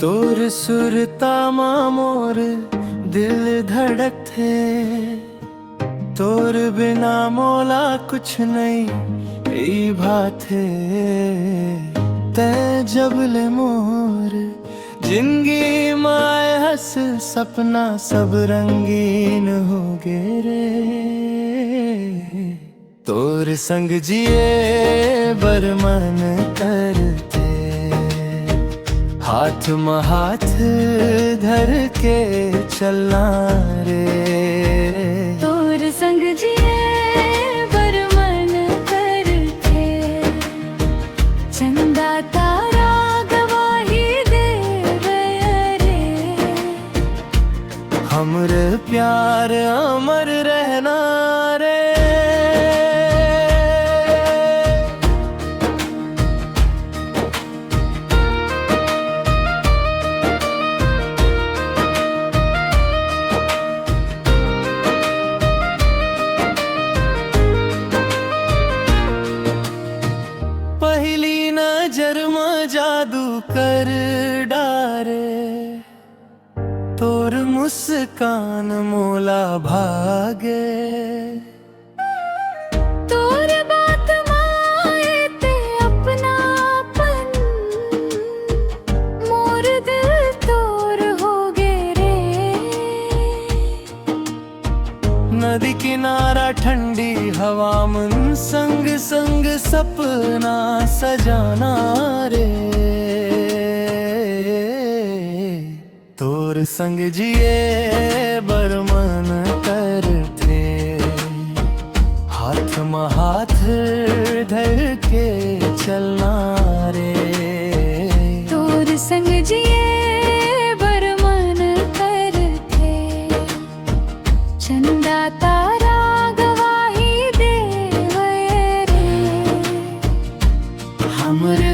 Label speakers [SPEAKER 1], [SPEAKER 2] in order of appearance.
[SPEAKER 1] तोर सुरता मोर दिल धड़क थे, तोर बिना मोला कुछ नहीं ई भाथे। ते जबले मोर जिंदगी माए हस सपना सब रंगीन हो गे रे। तोर संग जिए बर मन करते, हाथ में हाथ धर के चलना रे।
[SPEAKER 2] तोर संग जिए बर मन करते, चंदा तारा गवाही देवे रे।
[SPEAKER 1] हमरे प्यार अमर रहना रे। पहली नजर में जादू कर डारे, तोर मुस्कान मोला भागे।
[SPEAKER 2] तोर बात माए ते अपनापन, मोर दिल तोर हो गे रे।
[SPEAKER 1] नदी किनारा ठंडी हवा मन संग संग सपना सजाना रे। तोर संग जिए बर मन करते, हाथ में हाथ धर के चलना रे।
[SPEAKER 2] तोर संग जिए बर मन करते, चंदा तारा गवाही देवे रे।
[SPEAKER 1] हमरे